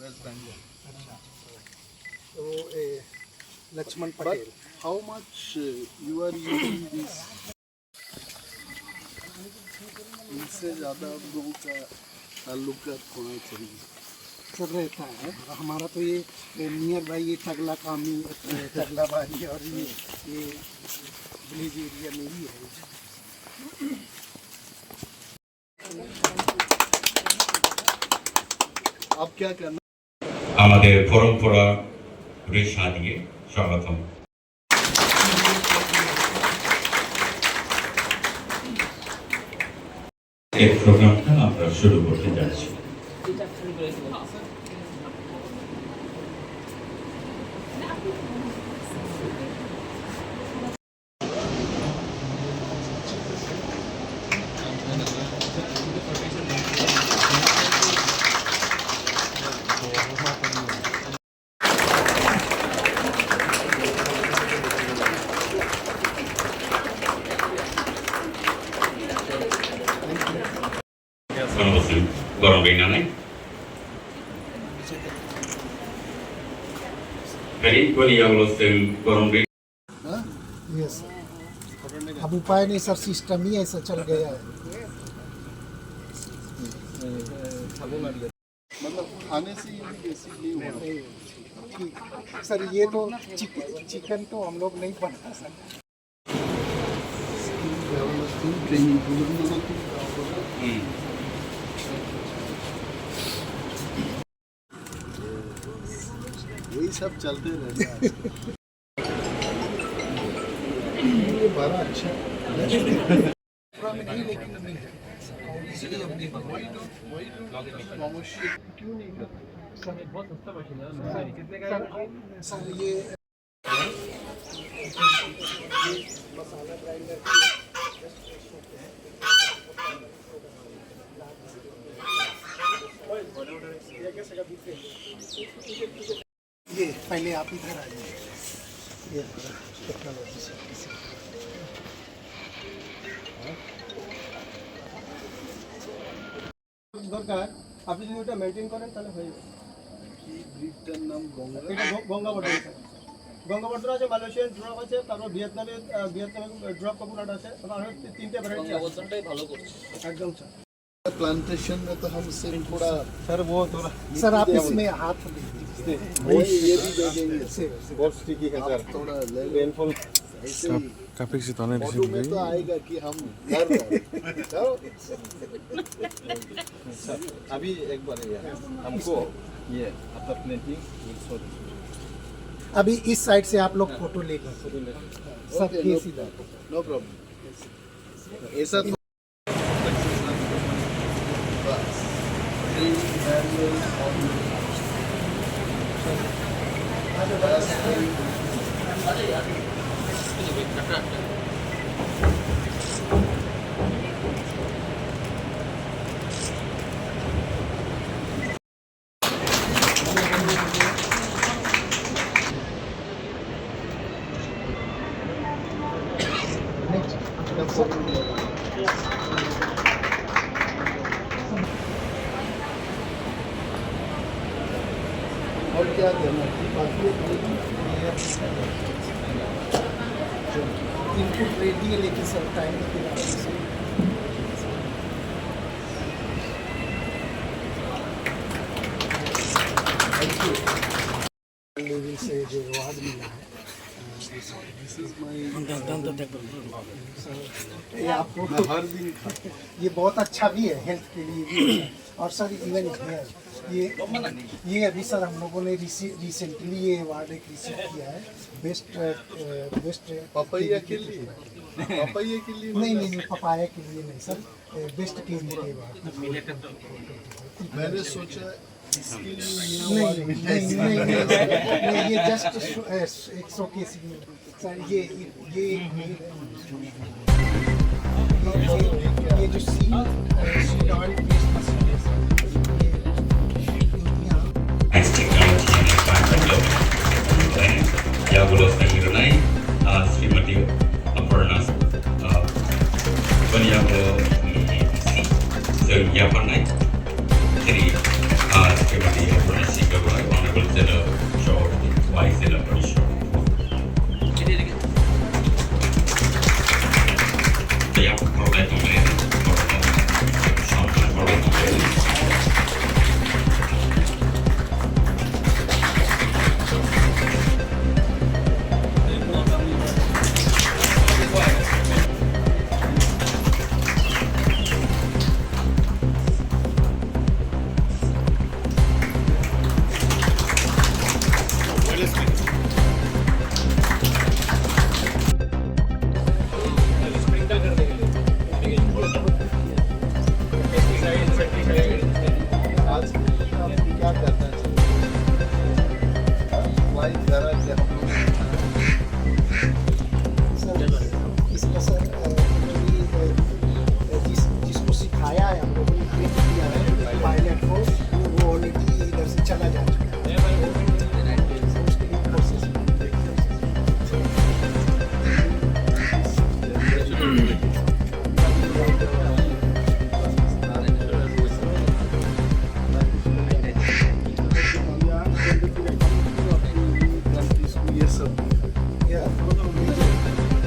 अच्छा तो Lakshman Patel. How much you are using this? इनसे ज़्यादा आप लोगों का ताल्लुकात होना चाहिए. सब रहता है. हमारा तो ये नियर बाई ये तगला कामी तगला बारी और ये विलेज एरिया में ही है. आप क्या करना আমাদের পরম্পরা রেশা দিয়ে স্বাগতম। এই প্রোগ্রামটা আমরা শুরু করতে যাচ্ছি। গরম বিনা নাই करी बोली अगलो से गरम भी यस अब उपाय नहीं सर. सिस्टम ही ऐसा चल गया है. मतलब खाने से ये बेसिकली ठीक सर. ये तो चिकन तो हम लोग नहीं बनता सर. यही सब चलते रहता है. ये बड़ा अच्छा लेकिन नहीं है. इसलिए अपनी क्यों नहीं करते सर? बहुत सस्ता मशीन है सर. ये मसाला ग्राइंडर ये पहले आप इधर आ जाइए. ये टेक्नोलॉजी से দরকার আপনি যদি ওটা মেনটেন করেন তাহলে হয়ে যাবে. কি ব্রিডটার নাম গঙ্গা? এটা গঙ্গাবর্ধন আছে. গঙ্গাবর্ধন আছে, মালয়েশিয়ান ড্রপ আছে, তারপর ভিয়েতনামে ড্রপ কোকোনাট আছে. আমার তিনটে ভ্যারাইটি আছে. গঙ্গাবর্ধনটাই ভালো করছে একদম স্যার. प्लांटेशन में तो हम सिर्फ थोड़ा सर वो थोड़ा सर आप इसमें हाथ ये भी दे देंगे. बहुत स्टिकी है सर. थोड़ा ले लो. रेनफॉल ऐसे ही फोटो में तो आएगा कि हम कर रहे हैं. अभी एक बार हमको ये अपने टीम अभी इस साइड से आप लोग फोटो ले लीजिए सब Okay, के सीधा. No problem. ऐसा तो बस 3 manuals on और क्या करना बाकी इनपुट रेडी है लेकिन सब टाइम लेवल से जो अवार्ड मिला है ये आपको हर दिन ये बहुत अच्छा भी है, हेल्थ के लिए भी है. और सर इवन हेयर ये अभी सर हम लोगों ने रिसेंटली ये अवार्ड एक रिसीव किया है बेस्ट पपैया के लिए नहीं पपाया के लिए नहीं सर. बेस्ट कैरियर अवार्ड मैंने सोचा इसके लिए नहीं ये जस्ट एक शोकेस सर. ये जो सीन यागुलो संगिरनाई श्रीमती अपर्णा बनियागो संज्ञापनाई श्री श्रीमती अपर्णा सिंह জেলা সভাপতি ওয়াই জেলা পরিষদ Yang problem ini, sampai problem ini. आज आपको क्या करना चाहिए वाई करा कि हम सर इसका सर जिसको सिखाया है हम लोगों ने ट्रेन किया है पायलट को वो ऑलरेडी इधर से चला जा चुका है उसके लिए प्रोसेस ये सब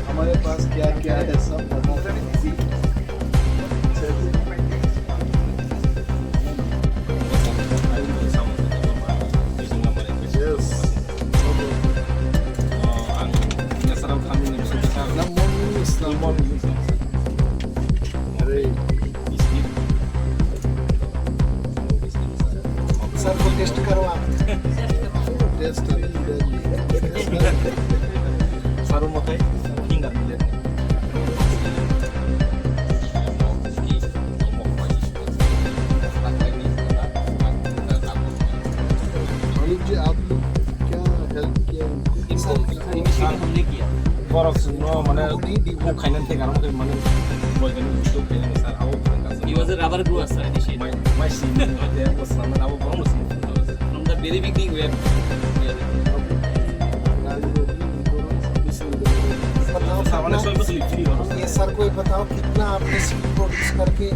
हमारे पास क्या क्या है सब सर को टेस्ट करो आप test Sarung mo tayo, hingga nila. जी आप लोग क्या हेल्प किया हमने किया Borok semua mana mau kainan teh karena mungkin mana boy kan itu kainan besar aku kan He was a rubber glue sir initially. my senior dia was sama aku baru masih From the very beginning we have बताओ sama soal betul free ये sir को बताओ कितना आपने seat produce करके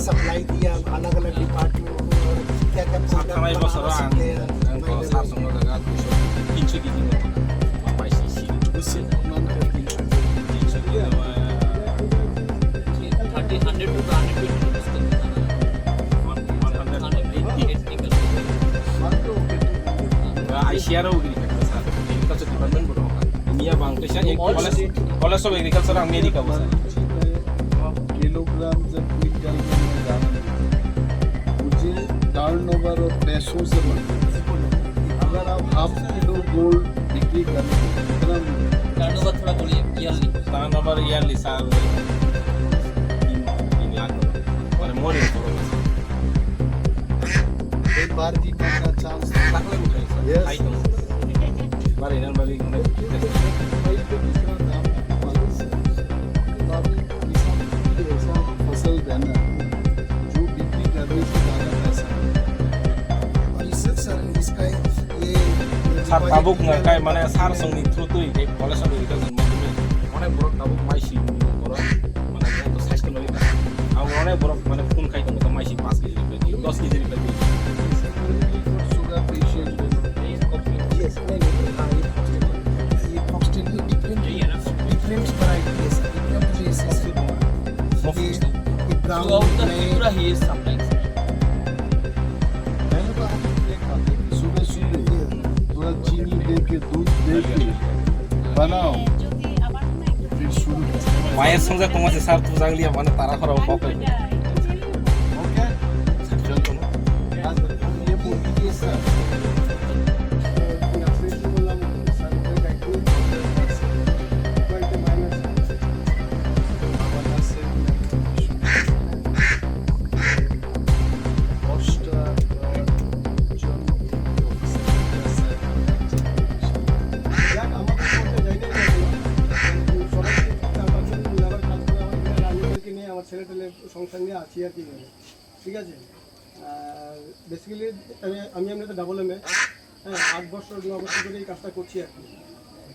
supply दिया अलग अलग डिपार्टमेंट को और क्या क्या प्रोडक्ट karena ibu बनाना sarang सीखे हैं kalau sar semua dagat pincu gini apa sih usia 100 to 120 rupees Aisyah raw gini kan besar agriculture department bodoh ini ya bang tuh yang college of agriculture Amerika besar kilogram जब quintal में जाना मुझे turnover और पैसों से मतलब अगर आप हाफ किलो गोल्ड बिक्री करें कितना turnover थोड़ा बोलिए yearly turnover yearly sar 3 lakh और more एक बार जीतने का chance lakh lagi Yes. I know बार इधर बारी भाई तो कितना दाम मालूम है काफी किसान की ऐसा फसल देना जो बिक्री करने से ज़्यादा पैसा और इससे सर इसका ये sar tabuk nggak kayak mana sar sengit terus tuh kayak college of agriculture mana borok tabuk mai sih borok mana itu size kan lagi aku mana borok mana pun kayak itu mai sih 5 kg lebih 10 kg lebih sugar patient yes ये foxtail ये different variety है sir different races ये brown throughout the में Tripura he is supplying sir. मैंने तो आप ये खाते थे सुबह सुबह थोड़ा चीनी दे के दूध दे के बनाओ फिर शुरू करो Mayat sengja koma sih sar tuh jangli mana tarah orang apa itu okay चलो आज ये बोल दीजिए सर সংসার নিয়ে আছি আর কি ঠিক আছে বেসিক্যালি আমি এমনিতে ডাবল এমএ হ্যাঁ 8 বছর 9 বছর ধরে এই কাজটা করছি আর কি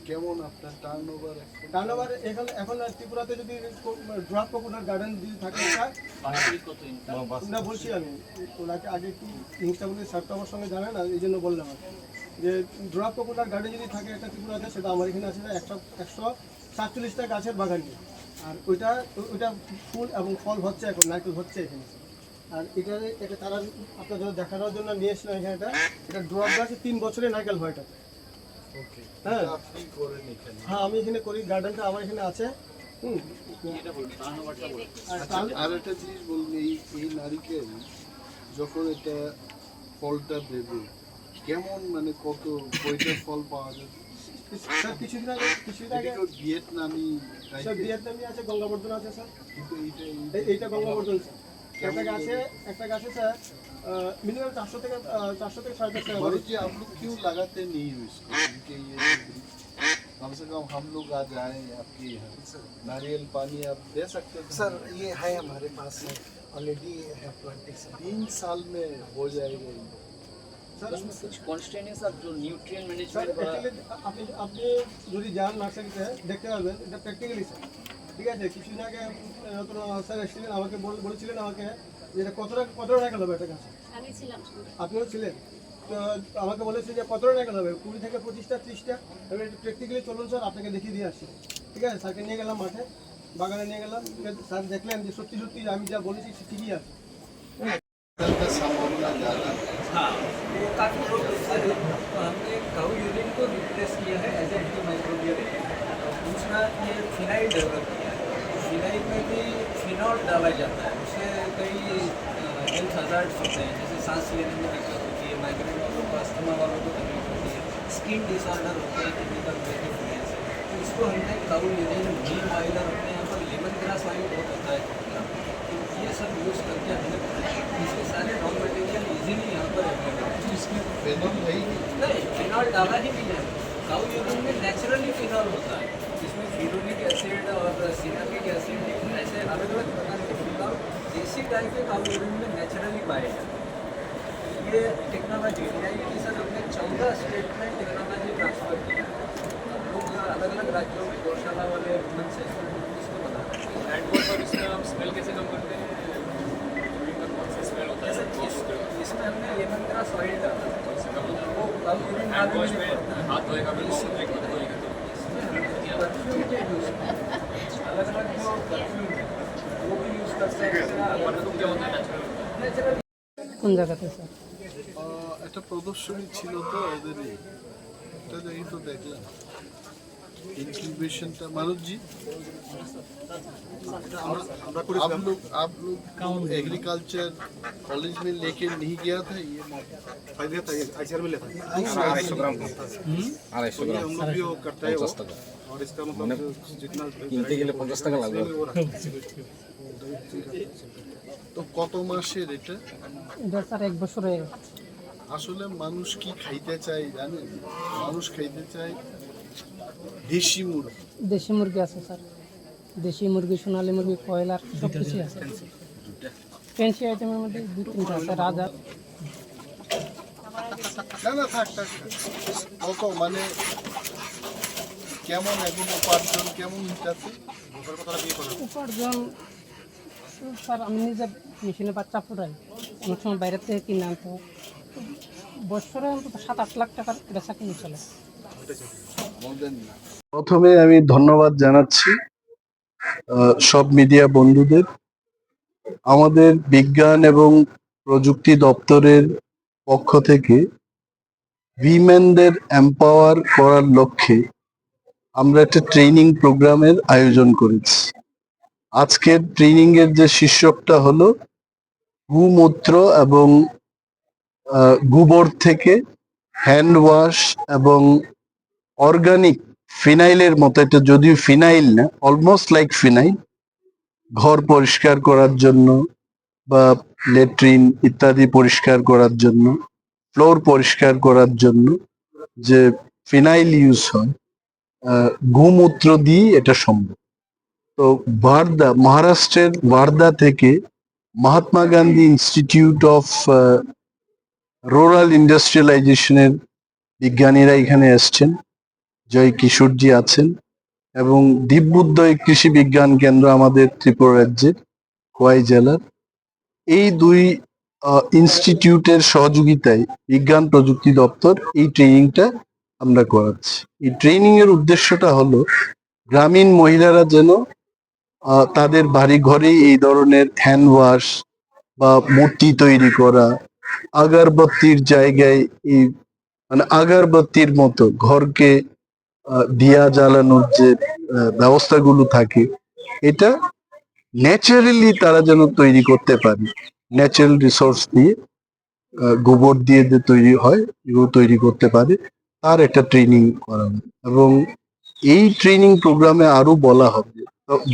কেমন আপনার টার্নওভার টার্নওভার এখন ত্রিপুরাতে যদি ড্রপ কোকোনাট গার্ডেন যদি থাকে তোমরা বলছি আমি ওনাকে আগে একটু জিনিসটা বলে স্যারটা আমার সঙ্গে জানে না এই জন্য বললাম আর যে ড্রপ পপুলার গার্ডেন যদি থাকে একটা ত্রিপুরাতে, সেটা আমার এখানে আছে 147টা গাছের বাগান নিয়ে। আর ওইটা ফুল এবং ফল হচ্ছে, এখন নারকেল হচ্ছে এখানে। আর এটা তারা আপনার জন্য দেখানোর জন্য নিয়ে এসলাম এখানে। এটা ড্রপ গাছে 3 বছরে নারকেল হয় এটা। ওকে, হ্যাঁ। আপনি করেন এখানে? হ্যাঁ, আমি এখানে করি, গার্ডেনটা আমার এখানে আছে। আর একটা জিনিস বলুন, এই নারিকেল যখন এটা ফলটা দেবে কেমন, মানে কয়টা ফল পাওয়া যাবে? স্যার কিছুদিন আগে এটা কি ভিয়েতনামি স্যার টাইপের? ভিয়েতনামি আছে, গঙ্গাবর্ধন আছে স্যার। কিন্তু এইটা গঙ্গাবর্ধন স্যার। একটা গাছে স্যার मिनिमम 400 থেকে 450 টাকা। और जी आप लोग क्यों लगाते नहीं हो इसको? क्योंकि ये कम से कम हम लोग आ जाए आपके यहाँ, नारियल पानी आप दे सकते थे? सर ये है हमारे पास ऑलरेडी है प्लांटेशन। 3 साल में हो जाएगा ये। স্যার कुछ कॉन्स्टेंट है सर जो न्यूट्रिएंट স্যার मैनेजमेंट অ্যাকচুয়ালি আপনি যদি যান নার্সারিতে দেখতে পাবেন, এটা প্র্যাকটিক্যালি স্যার। ঠিক আছে, কিছুদিন আগে নতুন স্যার এসেছিলেন, আমাকে বলেছিলেন আমাকে যে এটা কতটা নারকেল হবে একটা গাছে। আমি ছিলাম সঙ্গে। আপনিও ছিলেন তো, আমাকে বলেছে যে কতটা নারকেল হবে, 20 থেকে 25টা 30টা। আমি প্র্যাকটিক্যালি চলুন স্যার, আপনাকে দেখিয়ে দিয়ে আসি। ঠিক আছে, স্যারকে নিয়ে গেলাম মাঠে, বাগানে নিয়ে গেলাম। স্যার দেখলেন যে সত্যি সত্যি আমি যা বলেছি সে ঠিকই আছে। का संभावना ज़्यादा है। हाँ, वो काफ़ी प्रोग्रेस है। तो हमने काउ यूरिन को रिप्लेस किया है एज एंटी माइक्रोबियल। दूसरा ये फिनाइल डेवलप किया है। फिनाइल में भी फिनॉल डाला जाता है, उससे कई हेल्थ हजार्ड्स होते हैं, जैसे सांस लेने में दिक्कत होती है, माइग्रेन वालों को, अस्थमा वालों को तकलीफ होती है, स्किन डिसऑर्डर होते हैं केमिकल इन्फ्लुएंस से। तो इसको हमने काउ यूरिन, नीम ऑयल और अपने यहाँ पर लेमन ग्रास ऑयल बहुत होता है, तो ये सब यूज़ करके हमने इसके सारे रॉ मटेरियल इजीली यहाँ पर अवेलेबल है। इसमें फेनॉल है ही नहीं। नहीं, फिनॉल डाला ही नहीं है। काउ यूरिन में नेचुरली फिनॉल होता है, जिसमें फ्यूरिक एसिड और सिनामिक एसिड ऐसे अलग अलग प्रकार के फिनॉल देसी गाय के काउ यूरिन में नेचुरली पाए जाते हैं। ये टेक्नोलॉजी की सर हमने 14 स्टेट में टेक्नोलॉजी ट्रांसफर किया है। हम लोग अलग अलग राज्यों में गौशाला वाले वुमन से इसको बनाते हैं। इसमें हम स्मेल कैसे कम करते हैं? कौन सा स्मेल होता है? इसमें हमने लेमन ग्रास ऑयल डाला है, वो काउ यूरिन डालने में नहीं पड़ता है। हाथ धोएगा फिर परफ्यूम के यूज़ अलग अलग जो परफ्यूम है वो भी यूज़ कर सकते हैं। परफ्यूम क्या होता है नेचुरल? কোন জায়গাতে স্যার? একটা প্রদর্শনী ছিল তো এদেরই, এটা এই তো দেখলাম इंक्यूबेशन था। मनोज जी, आप लोग एग्रीकल्चर कॉलेज में लेके नहीं गया था? ये 250 গ্রাম 250 গ্রাম हम लोग भी वो करते हैं वो, 50 টাকা और इसका मतलब जितना কিনতে গেলে 50 টাকা লাগবে। তো কত মাসের এটা? এটা স্যার 1 বছর হয়ে গেছে। আসলে মানুষ কি খাইতে চায় জানেন? মানুষ খাইতে চায় দেশি মুরগি। দেশি মুরগি আছে স্যার, দেশি মুরগি, সোনালী মুরগি, কয়লার সব কিছুই আছে। ফ্যান্সি আইটেমের মধ্যে 2-3টা আছে, রাজা। না না থাক থাক থাক। কত মানে কেমন এখন উপার্জন কেমন হইতাছে? উপার্জন স্যার আমি নিজে মেশিনে বাচ্চা ফুটাই, অনেক সময় বাইরের থেকে কিনে আনতে হয়। বছরে অন্তত 7-8 লাখ টাকার বেচা কিনে চলে। প্রথমে আমি ধন্যবাদ জানাচ্ছি সব মিডিয়া বন্ধুদের। আমাদের বিজ্ঞান এবং প্রযুক্তি দপ্তরের পক্ষ থেকে উইমেনদের এম্পাওয়ার করার লক্ষ্যে আমরা একটা ট্রেনিং প্রোগ্রামের আয়োজন করেছি। আজকের ট্রেনিং এর যে শীর্ষকটা হলো গোমূত্র এবং গোবর থেকে হ্যান্ড ওয়াশ এবং অর্গানিক ফিনাইলের মতো, এটা যদিও ফিনাইল না, অলমোস্ট লাইক ফিনাইল, ঘর পরিষ্কার করার জন্য বা লেট্রিন ইত্যাদি পরিষ্কার করার জন্য, ফ্লোর পরিষ্কার করার জন্য যে ফিনাইল ইউজ হয়, গোমূত্র দিয়ে এটা সম্ভব। তো ওয়ার্ধা, মহারাষ্ট্রের ওয়ার্ধা থেকে Mahatma Gandhi Institute of Rural ইন্ডাস্ট্রিয়ালাইজেশনের বিজ্ঞানীরা এখানে এসছেন, জয় কিশোরজি আছেন, এবং দীপবুদ্ধ কৃষি বিজ্ঞান কেন্দ্র আমাদের ত্রিপুরা রাজ্যের খোয়াই জেলার। এই দুই ইনস্টিটিউটের সহযোগিতায় বিজ্ঞান প্রযুক্তি দপ্তর এই ট্রেনিংটা আমরা করাচ্ছি। এই ট্রেনিং এর উদ্দেশ্যটা হলো গ্রামীণ মহিলারা যেন তাদের বাড়ি ঘরে এই ধরনের হ্যান্ড ওয়াশ বা মূর্তি তৈরি করা, আগরবাতির জায়গায় এই মানে আগরবাতির মতো ঘরকে দিয়া জ্বালানোর যে ব্যবস্থাগুলো থাকে, এটা ন্যাচারালি তারা যেন তৈরি করতে পারে। ন্যাচারাল রিসোর্স দিয়ে গোবর দিয়ে যে তৈরি হয় এগুলো তৈরি করতে পারে, তার একটা ট্রেনিং করানো। এবং এই ট্রেনিং প্রোগ্রামে আরো বলা হবে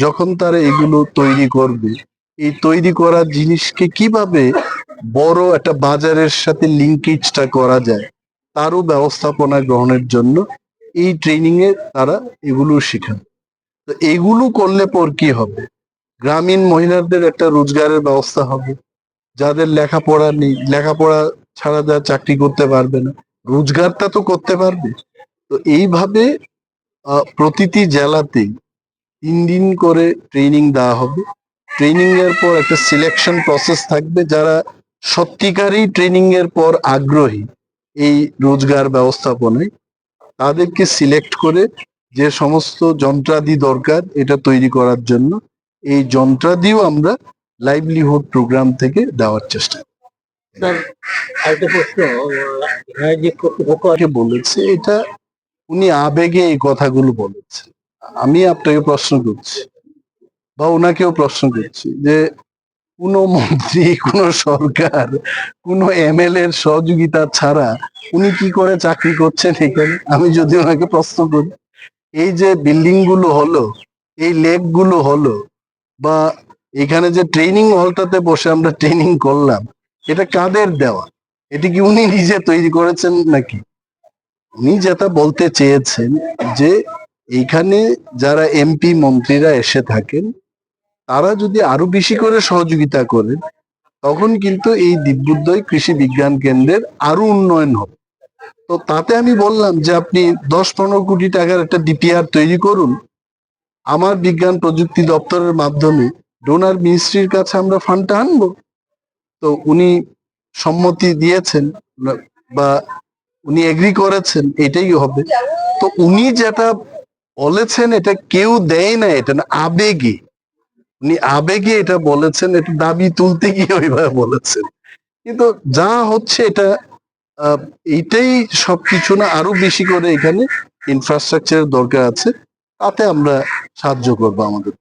যখন তারা এগুলো তৈরি করবে, এই তৈরি করা জিনিসকে কিভাবে বড় একটা বাজারের সাথে লিঙ্কেজটা করা যায় তারও ব্যবস্থাপনা গ্রহণের জন্য এই ট্রেনিং এ তারা এগুলো শেখাবে। তো এগুলো করলে পর কি হবে, গ্রামীণ মহিলাদের একটা রোজগারের ব্যবস্থা হবে। যাদের লেখাপড়া নেই, লেখাপড়া ছাড়া যা চাকরি করতে পারবে না, রোজগারটা তো করতে পারবে। তো এইভাবে প্রতিটি জেলাতেই 3 দিন করে ট্রেনিং দেওয়া হবে। ট্রেনিং এর পর একটা সিলেকশন প্রসেস থাকবে। যারা সত্যিকারই ট্রেনিং এর পর আগ্রহী এই রোজগার ব্যবস্থাপনায়, তাদেরকে সিলেক্ট করে যে সমস্ত যন্ত্রাদি দরকার এটা তৈরি করার জন্য, এই যন্ত্রাদিও আমরা লাইভলিহুড প্রোগ্রাম থেকে দেওয়ার চেষ্টা করি। আরেকটা প্রশ্ন, এখানে যে কর্তৃপক্ষ বলেছে এটা উনি আবেগে এই কথাগুলো বলেছে। আমি আপনাকে প্রশ্ন করছি বা ওনাকেও প্রশ্ন করছি যে কোনো মন্ত্রী, কোনো সরকার, কোনো এমএলএ এর সহযোগিতা ছাড়া উনি কি করে চাকরি করছেন এখানে? আমি যদি ওনাকে প্রশ্ন করি, এই যে বিল্ডিং গুলো হলো, এই লেক গুলো হলো, বা এখানে যে ট্রেনিং হলটাতে বসে আমরা ট্রেনিং করলাম, এটা কাদের দেওয়া? এটা কি উনি নিজে তৈরি করেছেন নাকি? উনি যেটা বলতে চেয়েছেন যে এইখানে যারা এমপি মন্ত্রীরা এসে থাকেন, তারা যদি আরো বেশি করে সহযোগিতা করেন, তখন কিন্তু এই দিব্যোদয় কৃষি বিজ্ঞান কেন্দ্রের আরো উন্নয়ন হবে। তো তাতে আমি বললাম যে আপনি 10-15 কোটি টাকার একটা ডিপিআর তৈরি করুন, আমার বিজ্ঞান প্রযুক্তি দপ্তরের মাধ্যমে ডোনার মিনিস্ট্রির কাছে আমরা ফান্ডটা আনবো। তো উনি সম্মতি দিয়েছেন বা উনি এগ্রি করেছেন, এটাই হবে। তো উনি যেটা বলেছেন এটা কেউ দেয় না, এটা না, আবেগে উনি আবেগে এটা বলেছেন, এটা দাবি তুলতে গিয়ে ওইভাবে বলেছেন। কিন্তু যা হচ্ছে এটা এইটাই সবকিছু না, আরো বেশি করে এখানে ইনফ্রাস্ট্রাকচারের দরকার আছে, তাতে আমরা সাহায্য করবো আমাদের।